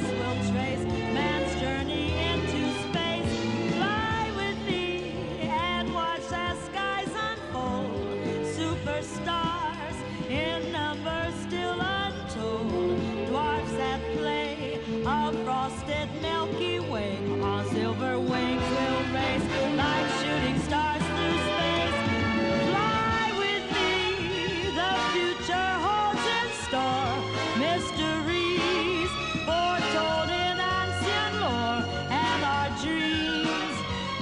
us will trace man's journey into space. Fly with me and watch as skies unfold. Superstars in numbers still untold. Dwarfs at play, a frosted Milky Way. On silver wings we'll race like shooting stars through space. Fly with me, the future holds in store mysteries foretold in ancient lore, and our dreams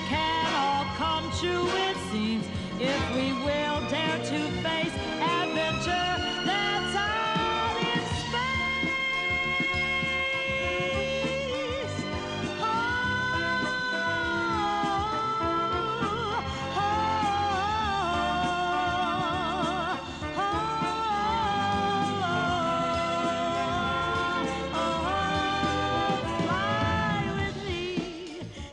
can all come true, it seems, if we will dare to face adventure that's out in space. Fly with me,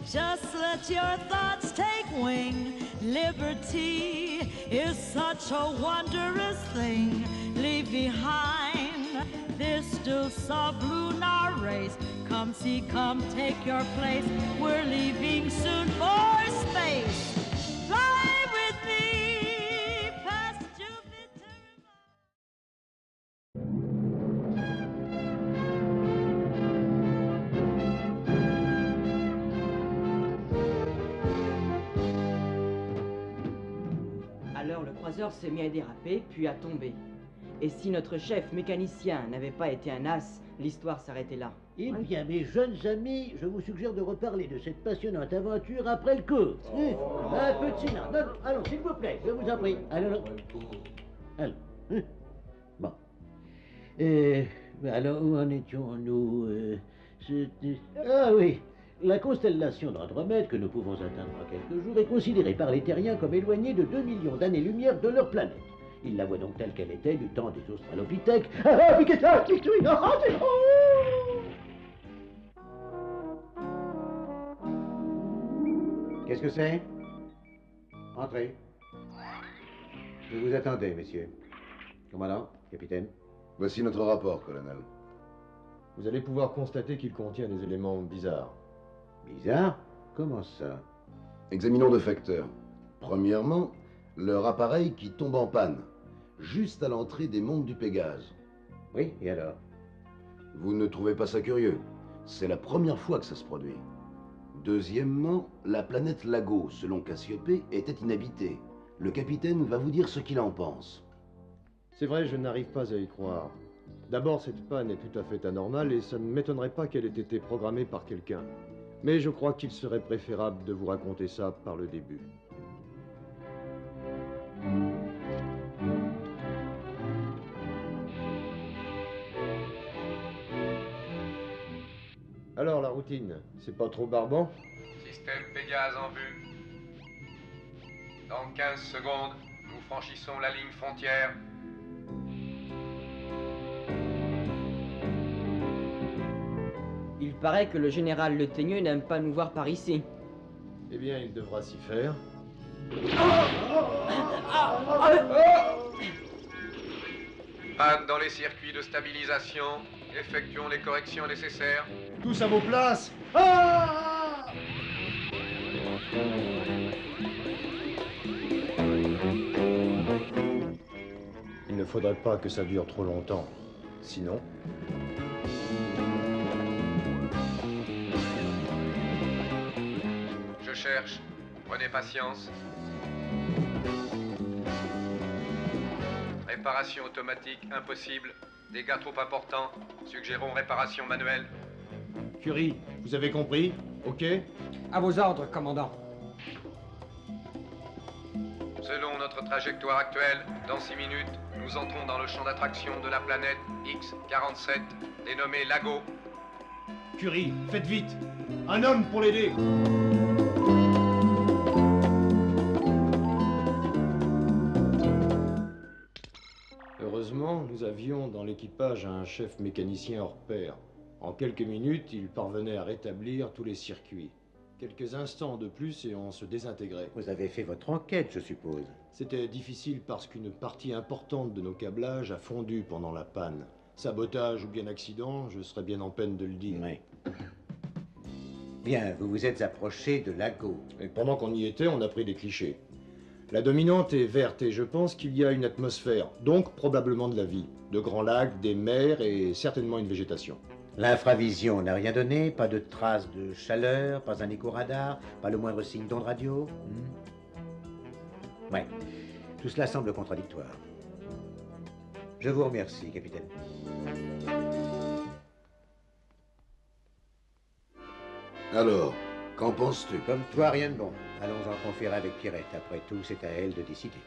just let your thoughts take wing. Liberty is such a wondrous thing. Leave behind this still sub-lunar race. Come see, come take your place. We're leaving soon for space. Fly with me past Jupiter. Alors le croiseur s'est mis à déraper, puis à tomber. Et si notre chef mécanicien n'avait pas été un as, l'histoire s'arrêtait là. Eh bien, mes jeunes amis, je vous suggère de reparler de cette passionnante aventure après le cours. Un peu de silence. Non, allons, s'il vous plaît, je vous en prie. Allons. Bon. Alors, où en étions-nous Ah oui, la constellation d'Andromède, que nous pouvons atteindre en quelques jours, est considérée par les terriens comme éloignée de 2 millions d'années-lumière de leur planète. Ils la voient donc telle qu'elle était du temps des Australopithèques. Ah, mais qu'est-ce que c'est? Qu'est-ce que c'est? Entrez. Je vous attendais, messieurs. Commandant, capitaine. Voici notre rapport, colonel. Vous allez pouvoir constater qu'il contient des éléments bizarres. Bizarre? Comment ça? Examinons deux facteurs. Premièrement, leur appareil qui tombe en panne, juste à l'entrée des monts du Pégase. Oui, et alors? Vous ne trouvez pas ça curieux? C'est la première fois que ça se produit. Deuxièmement, la planète Lago, selon Cassiopée, était inhabitée. Le capitaine va vous dire ce qu'il en pense. C'est vrai, je n'arrive pas à y croire. D'abord, cette panne est tout à fait anormale et ça ne m'étonnerait pas qu'elle ait été programmée par quelqu'un. Mais je crois qu'il serait préférable de vous raconter ça par le début. Alors, la routine, c'est pas trop barbant? Système Pégase en vue. Dans 15 secondes, nous franchissons la ligne frontière. Il paraît que le général Le Teigneux n'aime pas nous voir par ici. Eh bien, il devra s'y faire. Panne dans les circuits de stabilisation. Effectuons les corrections nécessaires. Tous à vos places! Il ne faudrait pas que ça dure trop longtemps. Sinon... Je cherche. Prenez patience. Réparation automatique impossible. Dégâts trop importants. Suggérons réparation manuelle. Curie, vous avez compris? Ok? À vos ordres, commandant. Selon notre trajectoire actuelle, dans 6 minutes, nous entrons dans le champ d'attraction de la planète X-47, dénommée Lago. Curie, faites vite! Un homme pour l'aider! Heureusement, nous avions dans l'équipage un chef mécanicien hors pair. En quelques minutes, il parvenait à rétablir tous les circuits. Quelques instants de plus et on se désintégrait. Vous avez fait votre enquête, je suppose. C'était difficile parce qu'une partie importante de nos câblages a fondu pendant la panne. Sabotage ou bien accident, je serais bien en peine de le dire. Oui. Bien, vous vous êtes approché de Lago. Et pendant qu'on y était, on a pris des clichés. La dominante est verte et je pense qu'il y a une atmosphère, donc probablement de la vie. De grands lacs, des mers et certainement une végétation. L'infravision n'a rien donné, pas de traces de chaleur, pas un écho radar, pas le moindre signe d'onde radio. Ouais, tout cela semble contradictoire. Je vous remercie, capitaine. Alors, qu'en penses-tu? Comme toi, rien de bon. Allons en conférer avec Pierrette. Après tout, c'est à elle de décider.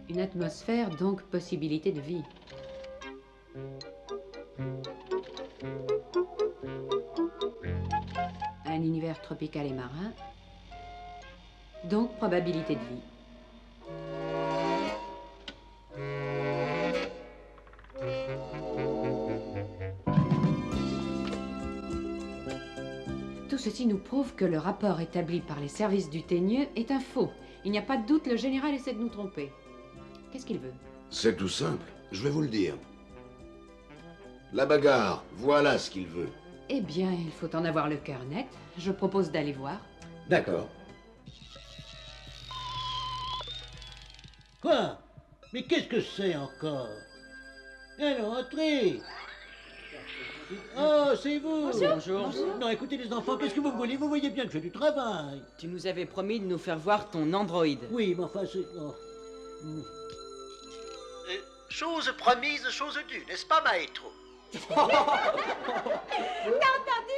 Une atmosphère, donc possibilité de vie. Un univers tropical et marin, donc probabilité de vie. Tout ceci nous prouve que le rapport établi par les services du Teigneux est un faux. Il n'y a pas de doute, le général essaie de nous tromper. Qu'est-ce qu'il veut? C'est tout simple, je vais vous le dire. La bagarre, voilà ce qu'il veut. Eh bien, il faut en avoir le cœur net. Je propose d'aller voir. D'accord. Quoi? Mais qu'est-ce que c'est encore? Alors, entrez! Oh, c'est vous! Bonjour. Non, écoutez les enfants, qu'est-ce que vous voulez? Vous voyez bien que j'ai du travail. Tu nous avais promis de nous faire voir ton androïde. Oui, mais enfin, c'est... oh. Chose promise, chose due, n'est-ce pas, maestro? T'as entendu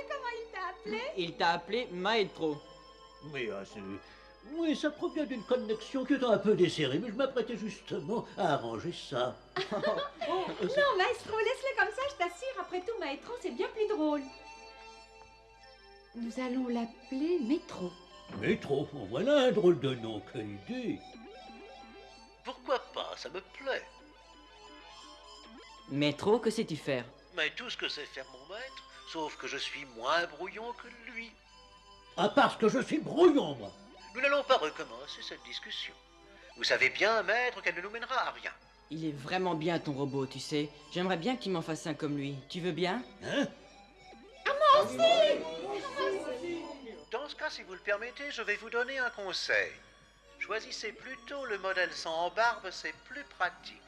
comment il t'a appelé? Il t'a appelé Maestro. Oui, oui, ça provient d'une connexion qui est un peu desserrée, mais je m'apprêtais justement à arranger ça. Non, maestro, laisse-le comme ça, je t'assure. Après tout, maestro, c'est bien plus drôle. Nous allons l'appeler Métro. Métro, voilà un drôle de nom, quelle idée. Pourquoi pas, ça me plaît. Métro, que sais-tu faire? Mais tout ce que sait faire mon maître, sauf que je suis moins brouillon que lui. Ah, parce que je suis brouillon, moi. Nous n'allons pas recommencer cette discussion. Vous savez bien, maître, qu'elle ne nous mènera à rien. Il est vraiment bien ton robot, tu sais. J'aimerais bien qu'il m'en fasse un comme lui. Tu veux bien? Hein? Moi aussi! Dans ce cas, si vous le permettez, je vais vous donner un conseil. Choisissez plutôt le modèle sans barbe, c'est plus pratique.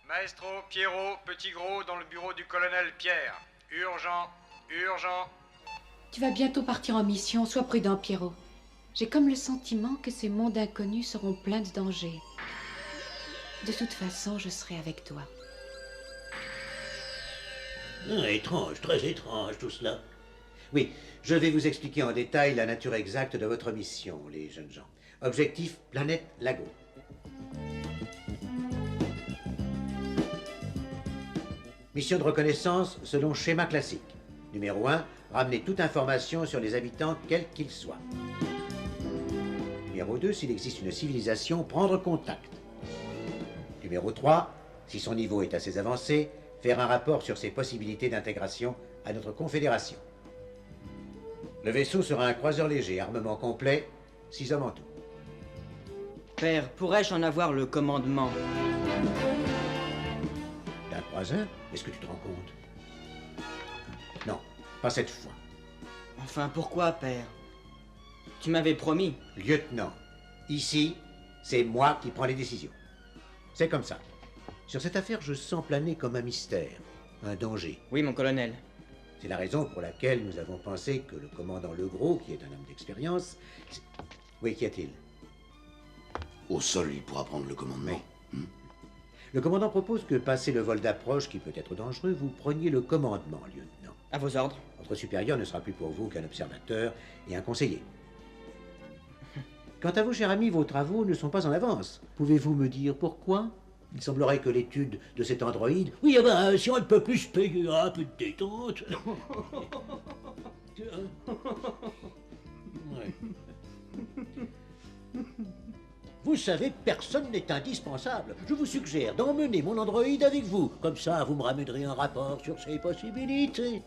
Maestro, Pierrot, Petit Gros, dans le bureau du colonel Pierre. Urgent, urgent. Tu vas bientôt partir en mission, sois prudent, Pierrot. J'ai comme le sentiment que ces mondes inconnus seront pleins de dangers. De toute façon, je serai avec toi. Étrange, très étrange tout cela. Oui, je vais vous expliquer en détail la nature exacte de votre mission, les jeunes gens. Objectif, planète Lago. Mission de reconnaissance selon schéma classique. Numéro 1, ramener toute information sur les habitants, quels qu'ils soient. Numéro 2, s'il existe une civilisation, prendre contact. Numéro 3, si son niveau est assez avancé, faire un rapport sur ses possibilités d'intégration à notre confédération. Le vaisseau sera un croiseur léger, armement complet, 6 hommes en tout. Père, pourrais-je en avoir le commandement? D'un croiseur? Est-ce que tu te rends compte? Non, pas cette fois. Enfin, pourquoi, père? Tu m'avais promis. Lieutenant, ici, c'est moi qui prends les décisions. C'est comme ça. Sur cette affaire, je sens planer comme un mystère, un danger. Oui, mon colonel. C'est la raison pour laquelle nous avons pensé que le commandant Legros, qui est un homme d'expérience... Oui, qu'y a-t-il? Au sol, il pourra prendre le commandement. Le commandant propose que, passé le vol d'approche qui peut être dangereux, vous preniez le commandement, lieutenant. À vos ordres. Votre supérieur ne sera plus pour vous qu'un observateur et un conseiller. Quant à vous, cher ami, vos travaux ne sont pas en avance. Pouvez-vous me dire pourquoi? Il semblerait que l'étude de cet androïde... Oui, si on ne peut plus se payer un peu de détente... Ouais. Vous savez, personne n'est indispensable. Je vous suggère d'emmener mon androïde avec vous. Comme ça, vous me ramènerez un rapport sur ses possibilités.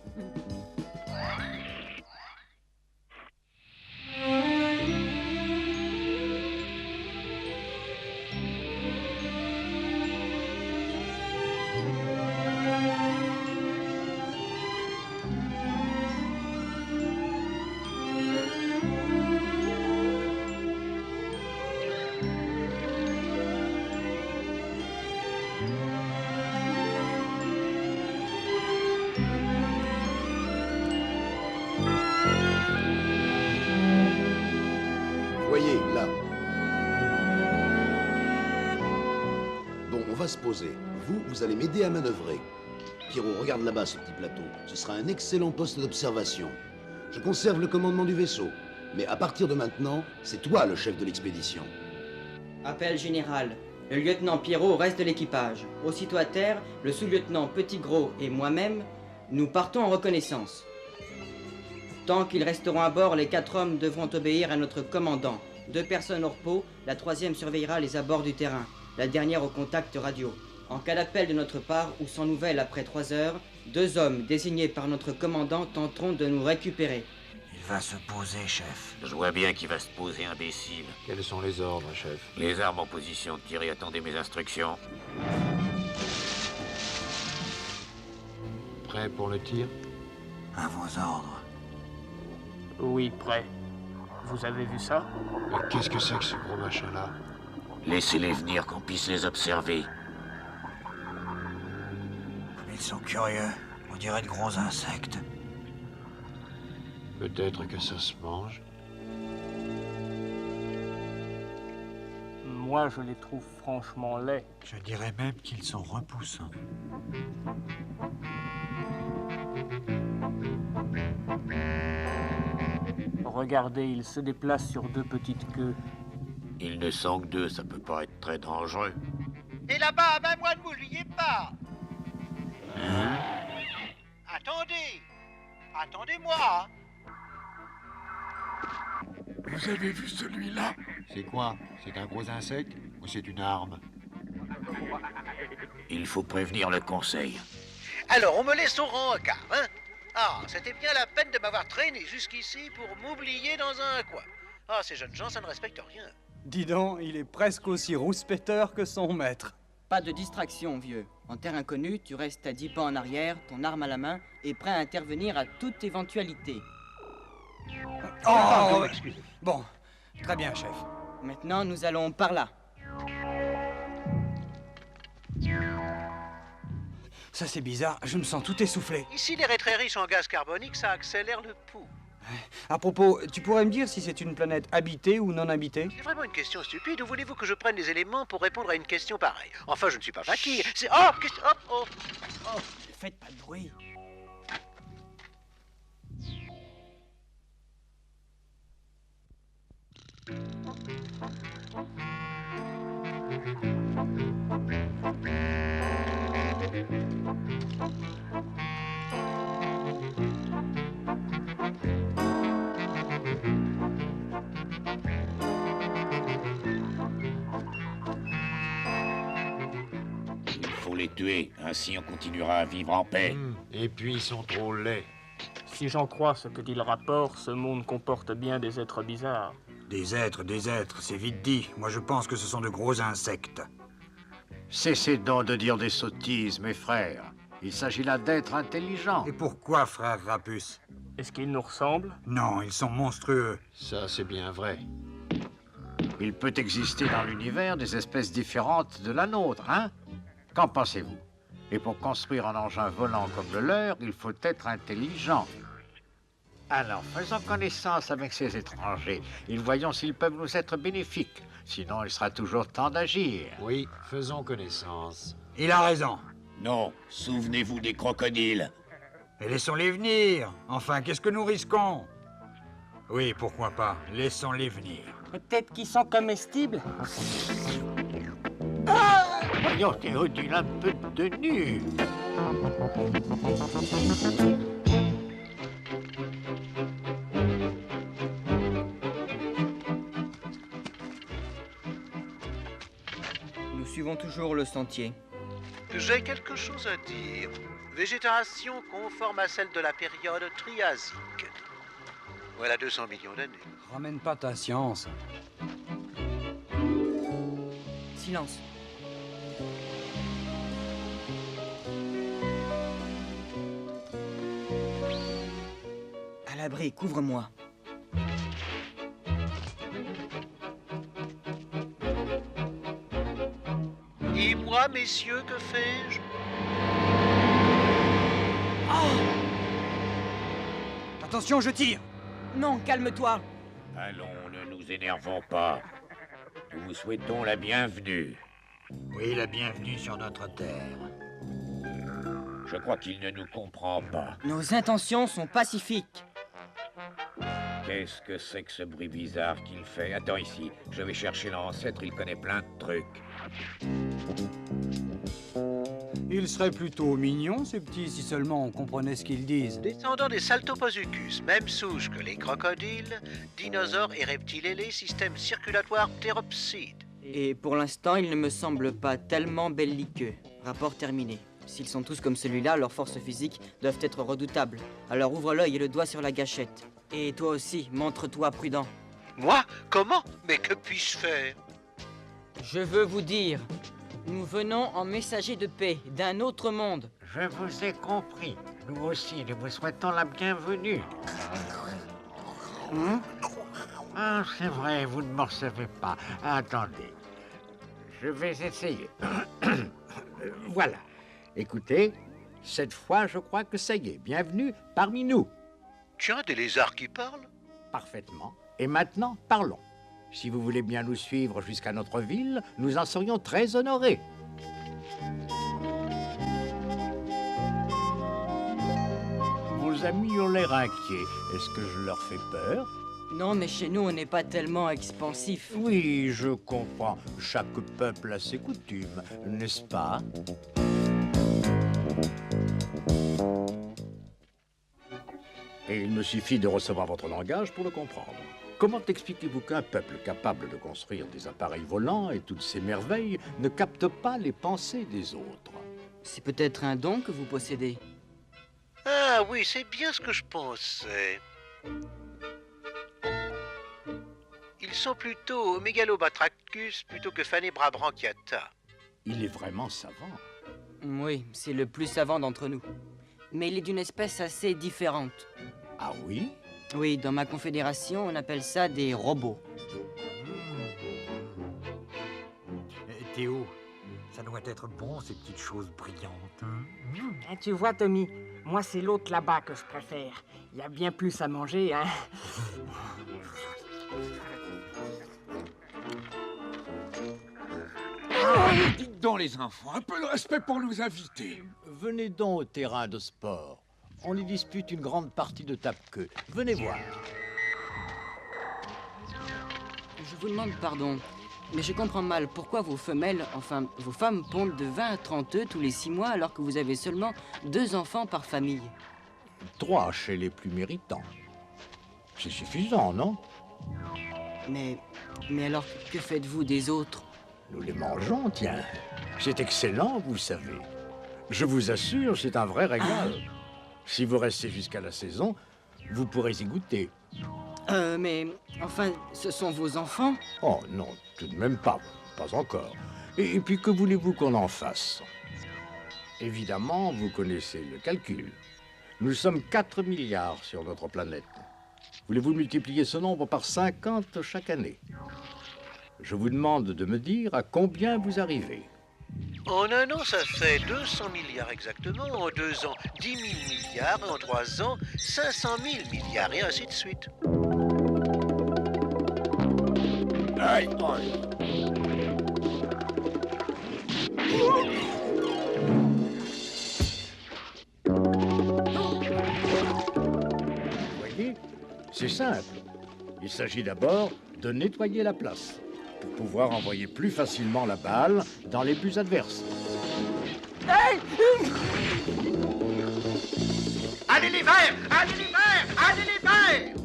voyez, là. Bon, on va se poser. Vous allez m'aider à manœuvrer. Pierrot, regarde là-bas ce petit plateau. Ce sera un excellent poste d'observation. Je conserve le commandement du vaisseau. Mais à partir de maintenant, c'est toi le chef de l'expédition. Appel général. Le lieutenant Pierrot reste de l'équipage. Aussitôt à terre, le sous-lieutenant Petit Gros et moi-même, nous partons en reconnaissance. Tant qu'ils resteront à bord, les 4 hommes devront obéir à notre commandant. 2 personnes au repos, la 3e surveillera les abords du terrain, la dernière au contact radio. En cas d'appel de notre part ou sans nouvelles après 3 heures, 2 hommes désignés par notre commandant tenteront de nous récupérer. Il va se poser, chef. Je vois bien qu'il va se poser, imbécile. Quels sont les ordres, chef? Les armes en position de tirer, attendez mes instructions. Prêt pour le tir? À vos ordres. Oui, prêt. Vous avez vu ça? Mais qu'est-ce que c'est que ce gros machin-là? Laissez-les venir, qu'on puisse les observer. Ils sont curieux. On dirait de gros insectes. Peut-être que ça se mange. Moi, je les trouve franchement laids. Je dirais même qu'ils sont repoussants. Regardez, ils se déplacent sur 2 petites queues. Ils ne sont que 2, ça peut pas être très dangereux. Et là-bas, ben moi, ne m'oubliez pas. Attendez. Attendez-moi. Vous avez vu celui-là? C'est quoi? C'est un gros insecte ou c'est une arme? Il faut prévenir le conseil. Alors, on me laisse au rencard, hein? Ah, c'était bien la peine de m'avoir traîné jusqu'ici pour m'oublier dans un coin. Ah, ces jeunes gens, ça ne respecte rien. Dis donc, il est presque aussi rouspéteur que son maître. Pas de distraction, vieux. En terre inconnue, tu restes à 10 pas en arrière, ton arme à la main, et prêt à intervenir à toute éventualité. Oh, excusez. Bon, très bien, chef. Maintenant, nous allons par là. Ça, c'est bizarre, je me sens tout essoufflé. Ici, les très riches en gaz carbonique, ça accélère le pouls. À propos, tu pourrais me dire si c'est une planète habitée ou non habitée? C'est vraiment une question stupide. Où voulez-vous que je prenne des éléments pour répondre à une question pareille? Enfin, je ne suis pas fakir. C'est... Oh, question... Oh. Faites pas de bruit. Il faut les tuer, ainsi on continuera à vivre en paix. Et puis ils sont trop laids. Si j'en crois ce que dit le rapport, ce monde comporte bien des êtres bizarres. Des êtres, c'est vite dit. Moi, je pense que ce sont de gros insectes. Cessez donc de dire des sottises, mes frères. Il s'agit là d'êtres intelligents. Et pourquoi, frère Rapus? Est-ce qu'ils nous ressemblent? Non, ils sont monstrueux. Ça, c'est bien vrai. Il peut exister dans l'univers des espèces différentes de la nôtre, hein? Qu'en pensez-vous? Et pour construire un engin volant comme le leur, il faut être intelligent. Alors, faisons connaissance avec ces étrangers et voyons s'ils peuvent nous être bénéfiques. Sinon, il sera toujours temps d'agir. Oui, faisons connaissance. Il a raison. Non, souvenez-vous des crocodiles. Et laissons-les venir. Enfin, qu'est-ce que nous risquons? Oui, pourquoi pas. Laissons-les venir. Peut-être qu'ils sont comestibles. Voyons, Théodule, un peu de tenue. Nous suivons toujours le sentier. J'ai quelque chose à dire. Végétation conforme à celle de la période triasique. Voilà 200 millions d'années. Ramène pas ta science. Silence. À l'abri, couvre-moi. Et moi, messieurs, que fais-je? Attention, je tire. Non, calme-toi. Allons, ne nous énervons pas. Nous vous souhaitons la bienvenue. Oui, la bienvenue sur notre terre. Je crois qu'il ne nous comprend pas. Nos intentions sont pacifiques. Qu'est-ce que c'est que ce bruit bizarre qu'il fait? Attends ici, je vais chercher l'ancêtre, il connaît plein de trucs. Ils seraient plutôt mignons, ces petits, si seulement on comprenait ce qu'ils disent. Descendants des Saltoposuchus, même souche que les crocodiles, dinosaures et reptiles ailés, système circulatoire théropside. Et pour l'instant, ils ne me semblent pas tellement belliqueux. Rapport terminé. S'ils sont tous comme celui-là, leurs forces physiques doivent être redoutables. Alors ouvre l'œil et le doigt sur la gâchette. Et toi aussi, montre-toi prudent. Moi? Comment? Mais que puis-je faire? Je veux vous dire, nous venons en messager de paix d'un autre monde. Je vous ai compris. Nous aussi, nous vous souhaitons la bienvenue. Ah, c'est vrai, vous ne m'en recevez pas. Attendez. Je vais essayer. Voilà. Écoutez, cette fois, je crois que ça y est. Bienvenue parmi nous. Tiens, des lézards qui parlent? Parfaitement. Et maintenant, parlons. Si vous voulez bien nous suivre jusqu'à notre ville, nous en serions très honorés. Vos amis ont l'air inquiets. Est-ce que je leur fais peur? Non, mais chez nous, on n'est pas tellement expansif. Oui, je comprends. Chaque peuple a ses coutumes, n'est-ce pas? Et il me suffit de recevoir votre langage pour le comprendre. Comment expliquez-vous qu'un peuple capable de construire des appareils volants et toutes ces merveilles ne capte pas les pensées des autres? C'est peut-être un don que vous possédez. Ah oui, c'est bien ce que je pensais. Ils sont plutôt Megalobatrachus plutôt que Phanebra-branchiata. Il est vraiment savant. Oui, c'est le plus savant d'entre nous. Mais il est d'une espèce assez différente. Ah oui? Oui, dans ma confédération, on appelle ça des robots. Théo, ça doit être bon, ces petites choses brillantes. Hein? Tu vois, Tommy, moi, c'est l'autre là-bas que je préfère. Il y a bien plus à manger, hein. Dites donc, les enfants, un peu de respect pour nos invités. Venez donc au terrain de sport. On y dispute une grande partie de tape-queue. Venez voir. Je vous demande pardon, mais je comprends mal pourquoi vos femelles, enfin vos femmes pondent de 20 à 30 œufs tous les 6 mois alors que vous avez seulement 2 enfants par famille. 3 chez les plus méritants. C'est suffisant, non? Mais alors, que faites-vous des autres? Nous les mangeons, tiens. C'est excellent, vous savez. Je vous assure, c'est un vrai régal. Si vous restez jusqu'à la saison, vous pourrez y goûter. Mais enfin, ce sont vos enfants? Oh non, tout de même pas. Pas encore. Et puis, que voulez-vous qu'on en fasse? Évidemment, vous connaissez le calcul. Nous sommes 4 milliards sur notre planète. Voulez-vous multiplier ce nombre par 50 chaque année? Je vous demande de me dire à combien vous arrivez. En un an, ça fait 200 milliards exactement. En 2 ans, 10 000 milliards. En 3 ans, 500 000 milliards. Et ainsi de suite. Aïe, Vous voyez, c'est simple. Il s'agit d'abord de nettoyer la place pour pouvoir envoyer plus facilement la balle dans les buts adverses. Hey! Allez les verts! Allez les verts! Allez les verts!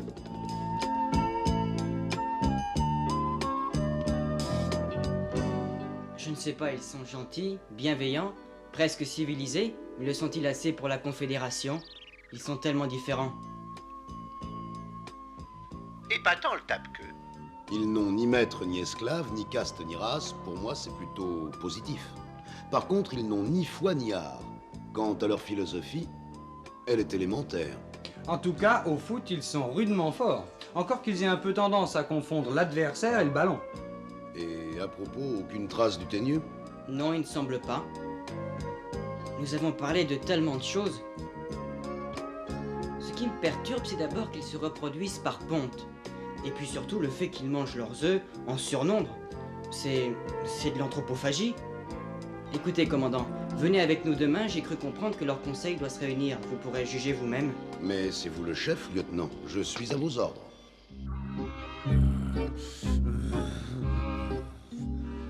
Je ne sais pas, ils sont gentils, bienveillants, presque civilisés, mais le sont-ils assez pour la Confédération? Ils sont tellement différents. Épatant le tape-queue. Ils n'ont ni maître ni esclave, ni caste ni race. Pour moi, c'est plutôt positif. Par contre, ils n'ont ni foi ni art. Quant à leur philosophie, elle est élémentaire. En tout cas, au foot, ils sont rudement forts. Encore qu'ils aient un peu tendance à confondre l'adversaire et le ballon. Et à propos, aucune trace du teigneux? Non, il ne semble pas. Nous avons parlé de tellement de choses. Ce qui me perturbe, c'est d'abord qu'ils se reproduisent par ponte. Et puis surtout, le fait qu'ils mangent leurs œufs en surnombre, c'est de l'anthropophagie. Écoutez, commandant, venez avec nous demain, j'ai cru comprendre que leur conseil doit se réunir. Vous pourrez juger vous-même. Mais c'est vous le chef, lieutenant. Je suis à vos ordres.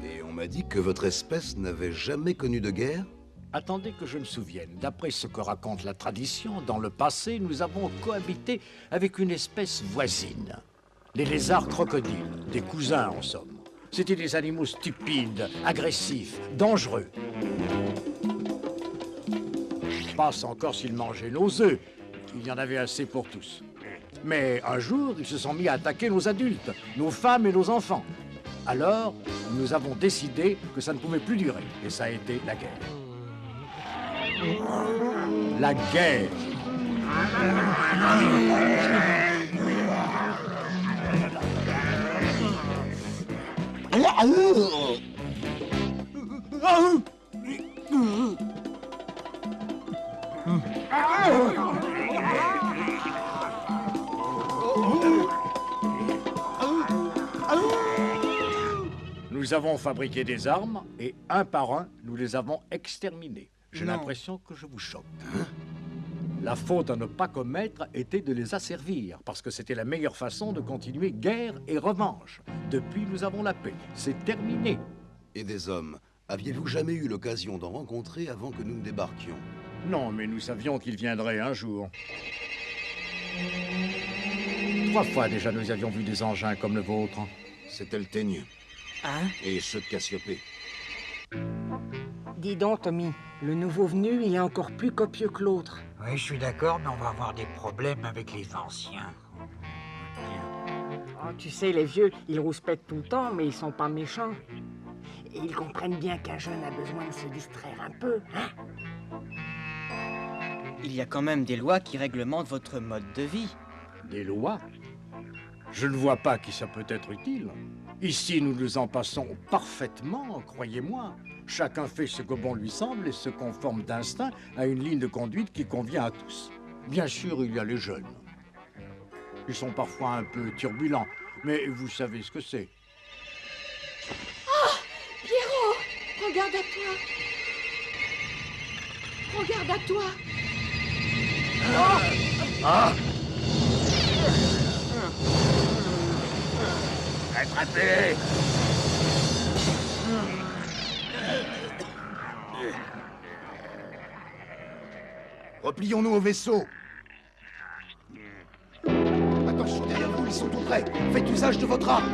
Et on m'a dit que votre espèce n'avait jamais connu de guerre? Attendez que je me souvienne. D'après ce que raconte la tradition, dans le passé, nous avons cohabité avec une espèce voisine. Les lézards crocodiles, des cousins en somme. C'étaient des animaux stupides, agressifs, dangereux. Passe encore s'ils mangeaient nos œufs. Il y en avait assez pour tous. Mais un jour, ils se sont mis à attaquer nos adultes, nos femmes et nos enfants. Alors, nous avons décidé que ça ne pouvait plus durer. Et ça a été la guerre. La guerre. Nous avons fabriqué des armes et un par un, nous les avons exterminés. J'ai l'impression que je vous choque. La faute à ne pas commettre était de les asservir, parce que c'était la meilleure façon de continuer guerre et revanche. Depuis, nous avons la paix. C'est terminé. Et des hommes, aviez-vous jamais eu l'occasion d'en rencontrer avant que nous ne débarquions? Non, mais nous savions qu'ils viendraient un jour. 3 fois déjà, nous avions vu des engins comme le vôtre. C'était le Teigneux. Hein? Et ceux de Cassiopée. Dis donc, Tommy, le nouveau venu, il est encore plus copieux que l'autre. Oui, je suis d'accord, mais on va avoir des problèmes avec les anciens. Oh, tu sais, les vieux, ils rouspètent tout le temps, mais ils sont pas méchants. Et ils comprennent bien qu'un jeune a besoin de se distraire un peu, hein? Il y a quand même des lois qui réglementent votre mode de vie. Des lois? Je ne vois pas qui ça peut être utile. Ici, nous nous en passons parfaitement, croyez-moi. Chacun fait ce que bon lui semble et se conforme d'instinct à une ligne de conduite qui convient à tous. Bien sûr, il y a les jeunes. Ils sont parfois un peu turbulents, mais vous savez ce que c'est. Oh, Pierrot, regarde à toi. Regarde à toi. Oh ah. Attrapez-les! Replions-nous au vaisseau. Attention derrière vous, ils sont tout près. Faites usage de votre arme.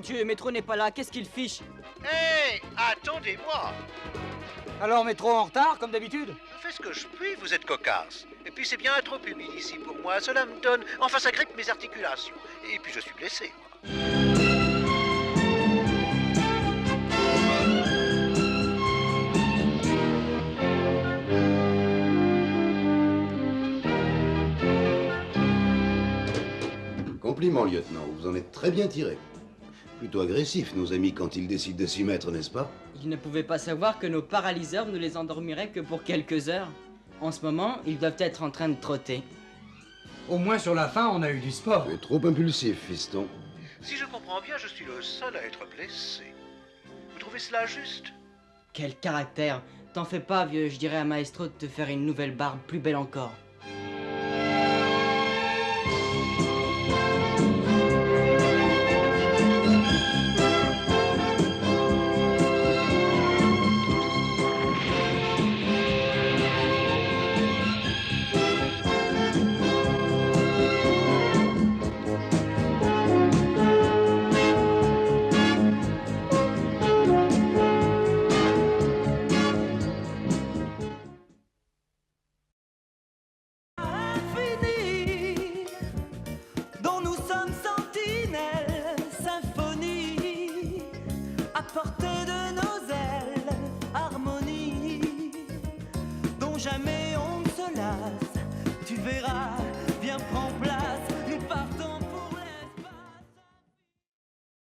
Dieu, Métro n'est pas là, qu'est-ce qu'il fiche? Hé, attendez-moi! Alors, Métro en retard, comme d'habitude? Je fais ce que je puis, vous êtes cocasse. Et puis c'est bien trop humide ici pour moi, cela me donne... Enfin, ça grippe mes articulations. Et puis je suis blessé, moi. Compliment, lieutenant, vous en êtes très bien tiré. Plutôt agressifs, nos amis, quand ils décident de s'y mettre, n'est-ce pas? Ils ne pouvaient pas savoir que nos paralyseurs ne les endormiraient que pour quelques heures. En ce moment, ils doivent être en train de trotter. Au moins sur la fin, on a eu du sport. Tu es trop impulsif, fiston. Si je comprends bien, je suis le seul à être blessé. Vous trouvez cela juste? Quel caractère! T'en fais pas, vieux, je dirais à Maestro de te faire une nouvelle barbe plus belle encore. porter